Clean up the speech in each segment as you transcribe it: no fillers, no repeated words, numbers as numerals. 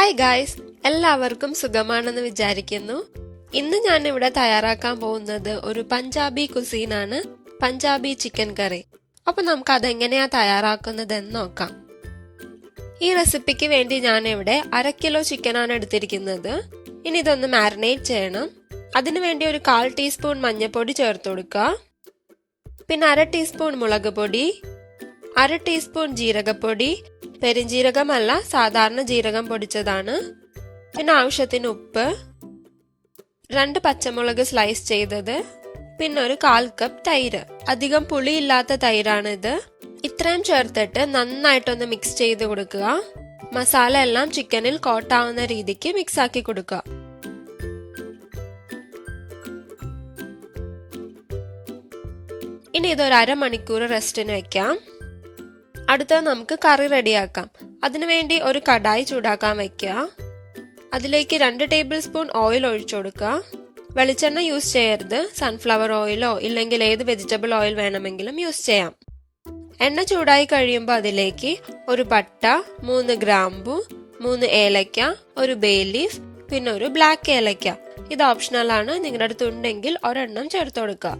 Hi guys, എല്ലാവർക്കും സുഖമാണെന്ന് വിചാരിക്കുന്നു. ഇന്ന് ഞാൻ ഇവിടെ തയ്യാറാക്കാൻ പോകുന്നത് ഒരു പഞ്ചാബി കുസീനാണ്, പഞ്ചാബി ചിക്കൻ കറി. അപ്പൊ നമുക്ക് അതെങ്ങനെയാ തയ്യാറാക്കുന്നതെന്ന് നോക്കാം. ഈ റെസിപ്പിക്ക് വേണ്ടി ഞാൻ ഇവിടെ 1/2 കിലോ ചിക്കനാണ് എടുത്തിരിക്കുന്നത്. ഇനി ഇതൊന്ന് മാരിനേറ്റ് ചെയ്യണം. അതിനുവേണ്ടി ഒരു 1/4 ടീസ്പൂൺ മഞ്ഞൾപ്പൊടി ചേർത്ത് കൊടുക്കുക. പിന്നെ 1/2 ടീസ്പൂൺ മുളക് പൊടി, 1/2 ടീസ്പൂൺ ജീരകപ്പൊടി, പെരിഞ്ജീരകമല്ല, സാധാരണ ജീരകം പൊടിച്ചതാണ്. പിന്നെ ആവശ്യത്തിന് ഉപ്പ്, 2 പച്ചമുളക് സ്ലൈസ് ചെയ്തത്, പിന്നെ ഒരു 1/4 കപ്പ് തൈര്. അധികം പുളിയില്ലാത്ത തൈരാണിത്. ഇത്രയും ചേർത്തിട്ട് നന്നായിട്ടൊന്ന് മിക്സ് ചെയ്ത് കൊടുക്കുക. മസാല എല്ലാം ചിക്കനിൽ കോട്ടാവുന്ന രീതിക്ക് മിക്സ് ആക്കി കൊടുക്കുക. ഇനി ഇതൊരു 1/2 മണിക്കൂർ റെസ്റ്റിന് വെക്കാം. അടുത്തത് നമുക്ക് കറി റെഡിയാക്കാം. അതിനുവേണ്ടി ഒരു കടായി ചൂടാക്കാൻ വെക്കുക. അതിലേക്ക് 2 ടേബിൾ സ്പൂൺ ഓയിൽ ഒഴിച്ചു കൊടുക്കുക. വെളിച്ചെണ്ണ യൂസ് ചെയ്യരുത്, സൺഫ്ലവർ ഓയിലോ ഇല്ലെങ്കിൽ ഏത് വെജിറ്റബിൾ ഓയിൽ വേണമെങ്കിലും യൂസ് ചെയ്യാം. എണ്ണ ചൂടായി കഴിയുമ്പോൾ അതിലേക്ക് ഒരു പട്ട, 3 ഗ്രാമ്പു, 3 ഏലക്ക, ഒരു ബേ ലീഫ്, പിന്നെ ഒരു ബ്ലാക്ക് ഏലക്ക. ഇത് ഓപ്ഷണൽ ആണ്, നിങ്ങളുടെ അടുത്ത് ഉണ്ടെങ്കിൽ ഒരെണ്ണം ചേർത്ത് കൊടുക്കുക.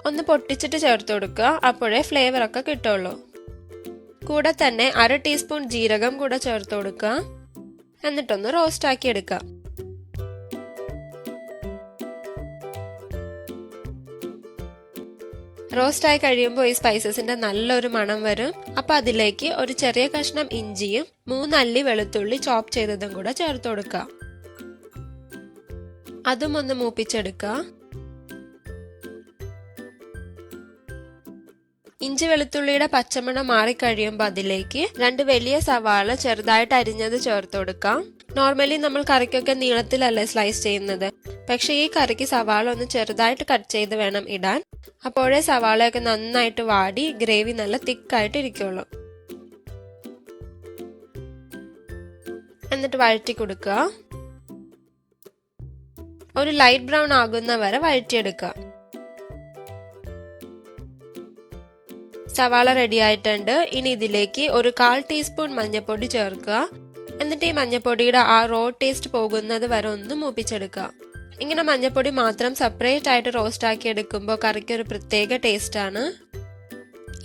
ഒന്ന് പൊട്ടിച്ചിട്ട് ചേർത്ത് കൊടുക്കുക, അപ്പോഴേ ഫ്ലേവർ ഒക്കെ കിട്ടുള്ളൂ. കൂടെ തന്നെ 1/2 ടീസ്പൂൺ ജീരകം കൂടെ ചേർത്ത് കൊടുക്കുക. എന്നിട്ടൊന്ന് റോസ്റ്റ് ആക്കി എടുക്കുക. റോസ്റ്റ് ആയി കഴിയുമ്പോൾ ഈ സ്പൈസസിന്റെ നല്ലൊരു മണം വരും. അപ്പൊ അതിലേക്ക് ഒരു ചെറിയ കഷ്ണം ഇഞ്ചിയും 3 അല്ലി വെളുത്തുള്ളി ചോപ്പ് ചെയ്തതും കൂടെ ചേർത്ത് കൊടുക്കുക. അതും ഒന്ന് മൂപ്പിച്ചെടുക്കുക. ഇഞ്ചി വെളുത്തുള്ളിയുടെ പച്ചമണം മാറിക്കഴിയുമ്പോൾ അതിലേക്ക് 2 വലിയ സവാള ചെറുതായിട്ട് അരിഞ്ഞത് ചേർത്ത് കൊടുക്കാം. നോർമലി നമ്മൾ കറിക്കൊക്കെ നീളത്തിലല്ലേ സ്ലൈസ് ചെയ്യുന്നത്, പക്ഷെ ഈ കറിക്ക് സവാള ഒന്ന് ചെറുതായിട്ട് കട്ട് ചെയ്ത് വേണം ഇടാൻ. അപ്പോഴേ സവാളയൊക്കെ നന്നായിട്ട് വാടി ഗ്രേവി നല്ല തിക്കായിട്ട് ഇരിക്കുള്ളൂ. എന്നിട്ട് വഴറ്റി കൊടുക്കുക. ഒരു ലൈറ്റ് ബ്രൗൺ ആകുന്ന വരെ വഴറ്റിയെടുക്കുക. സവാള റെഡി ആയിട്ടുണ്ട്. ഇനി ഇതിലേക്ക് ഒരു 1/4 ടീസ്പൂൺ മഞ്ഞൾപ്പൊടി ചേർക്കുക. എന്നിട്ട് ഈ മഞ്ഞൾപ്പൊടിയുടെ ആ റോ ടേസ്റ്റ് പോകുന്നത് വരെ ഒന്ന് മൂപ്പിച്ചെടുക്കുക. ഇങ്ങനെ മഞ്ഞൾപ്പൊടി മാത്രം സെപ്പറേറ്റ് ആയിട്ട് റോസ്റ്റ് ആക്കി എടുക്കുമ്പോൾ കറിക്ക് ഒരു പ്രത്യേക ടേസ്റ്റ് ആണ്.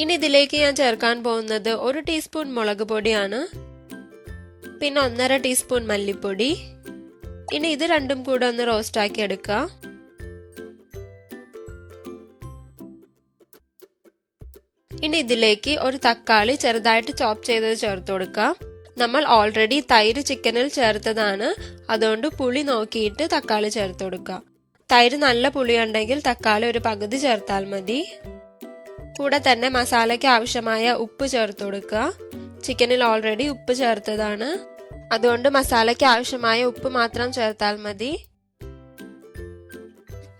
ഇനി ഇതിലേക്ക് ഞാൻ ചേർക്കാൻ പോകുന്നത് 1 ടീസ്പൂൺ മുളക് പൊടിയാണ്, പിന്നെ 1/2 ടീസ്പൂൺ മല്ലിപ്പൊടി. ഇനി ഇത് രണ്ടും കൂടെ ഒന്ന് റോസ്റ്റ് ആക്കി എടുക്കുക. ഇനി ഇതിലേക്ക് ഒരു തക്കാളി ചെറുതായിട്ട് ചോപ്പ് ചെയ്തത് ചേർത്ത് കൊടുക്കാം. നമ്മൾ ഓൾറെഡി തൈര് ചിക്കനിൽ ചേർത്തതാണ്, അതുകൊണ്ട് പുളി നോക്കിയിട്ട് തക്കാളി ചേർത്ത് കൊടുക്കുക. തൈര് നല്ല പുളി ഉണ്ടെങ്കിൽ തക്കാളി ഒരു പകുതി ചേർത്താൽ മതി. കൂടെ തന്നെ മസാലയ്ക്ക് ആവശ്യമായ ഉപ്പ് ചേർത്ത് കൊടുക്കുക. ചിക്കനിൽ ഓൾറെഡി ഉപ്പ് ചേർത്തതാണ്, അതുകൊണ്ട് മസാലയ്ക്ക് ആവശ്യമായ ഉപ്പ് മാത്രം ചേർത്താൽ മതി.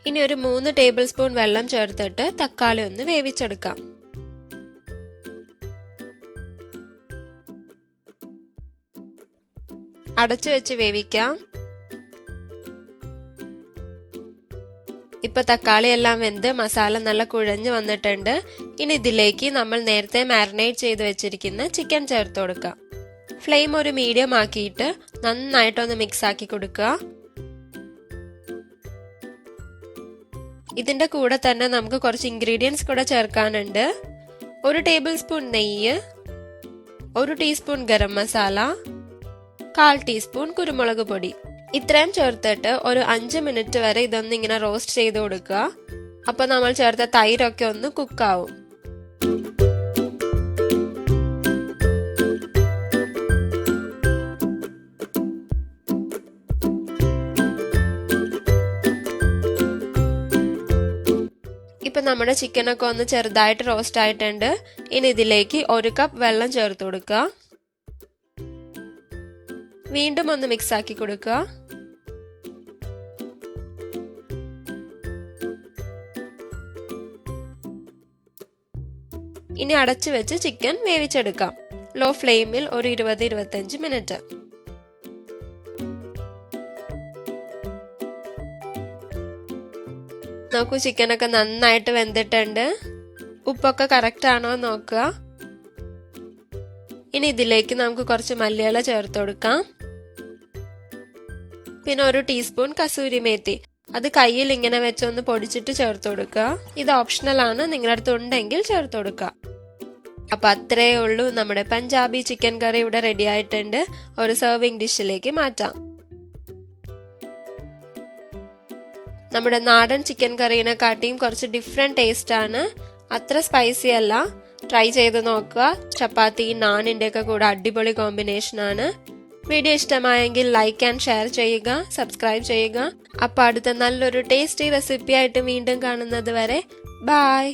ഇനി ഒരു 3 ടേബിൾ സ്പൂൺ വെള്ളം ചേർത്തിട്ട് തക്കാളി ഒന്ന് വേവിച്ചെടുക്കാം. അടച്ചു വെച്ച് വേവിക്കാം. ഇപ്പൊ തക്കാളി എല്ലാം വെന്ത് മസാല നല്ല കുഴഞ്ഞു വന്നിട്ടുണ്ട്. ഇനി ഇതിലേക്ക് നമ്മൾ നേരത്തെ മാരിനേറ്റ് ചെയ്ത് വെച്ചിരിക്കുന്ന ചിക്കൻ ചേർത്ത് കൊടുക്കാം. ഫ്ലെയിം ഒരു മീഡിയം ആക്കിയിട്ട് നന്നായിട്ടൊന്ന് മിക്സ് ആക്കി കൊടുക്കുക. ഇതിന്റെ കൂടെ തന്നെ നമുക്ക് കുറച്ച് ഇൻഗ്രീഡിയൻസ് കൂടെ ചേർക്കാനുണ്ട്. 1 ടേബിൾ സ്പൂൺ നെയ്യ്, 1 ടീസ്പൂൺ ഗരം മസാല, 1/4 ടീസ്പൂൺ കുരുമുളക് പൊടി. ഇത്രയും ചേർത്തിട്ട് ഒരു 5 മിനിറ്റ് വരെ ഇതൊന്ന് ഇങ്ങനെ റോസ്റ്റ് ചെയ്ത് കൊടുക്കുക. അപ്പൊ നമ്മൾ ചേർത്ത തൈരൊക്കെ ഒന്ന് കുക്കാവും. ഇപ്പൊ നമ്മുടെ ചിക്കനൊക്കെ ഒന്ന് ചെറുതായിട്ട് റോസ്റ്റ് ആയിട്ടുണ്ട്. ഇനി ഇതിലേക്ക് 1 കപ്പ് വെള്ളം ചേർത്ത് കൊടുക്കുക. വീണ്ടും ഒന്ന് മിക്സ് ആക്കി കൊടുക്കുക. ഇനി അടച്ചു വെച്ച് ചിക്കൻ വേവിച്ചെടുക്കാം. ലോ ഫ്ലെയിമിൽ ഒരു 20-25 മിനിറ്റ്. നോക്കൂ, ചിക്കനൊക്കെ നന്നായിട്ട് വെന്തിട്ടുണ്ട്. ഉപ്പൊക്കെ കറക്റ്റ് ആണോ നോക്കുക. ഇനി ഇതിലേക്ക് നമുക്ക് കുറച്ച് മല്ലിയില ചേർത്ത് കൊടുക്കാം. പിന്നെ 1 ടീസ്പൂൺ കസൂരി മേത്തി, അത് കയ്യിൽ ഇങ്ങനെ വെച്ചൊന്ന് പൊടിച്ചിട്ട് ചേർത്ത് കൊടുക്കുക. ഇത് ഓപ്ഷണൽ ആണ്, നിങ്ങളുടെ അടുത്ത് ഉണ്ടെങ്കിൽ ചേർത്ത് കൊടുക്കുക. അപ്പൊ അത്രേ ഉള്ളൂ, നമ്മുടെ പഞ്ചാബി ചിക്കൻ കറി ഇവിടെ റെഡി ആയിട്ടുണ്ട്. ഒരു സെർവിങ് ഡിഷിലേക്ക് മാറ്റാം. നമ്മുടെ നാടൻ ചിക്കൻ കറീനെ കാട്ടിയും കുറച്ച് ഡിഫറെന്റ് ടേസ്റ്റ് ആണ്. അത്ര സ്പൈസി അല്ല. ട്രൈ ചെയ്ത് നോക്കുക. ചപ്പാത്തി നാനിന്റെ ഒക്കെ കൂടെ അടിപൊളി കോമ്പിനേഷൻ ആണ്. വീഡിയോ ഇഷ്ടമായെങ്കിൽ ലൈക്ക് ആൻഡ് ഷെയർ ചെയ്യുക, സബ്സ്ക്രൈബ് ചെയ്യുക. അപ്പൊ അടുത്ത നല്ലൊരു ടേസ്റ്റി റെസിപ്പി ആയിട്ട് വീണ്ടും കാണുന്നത് വരെ ബൈ.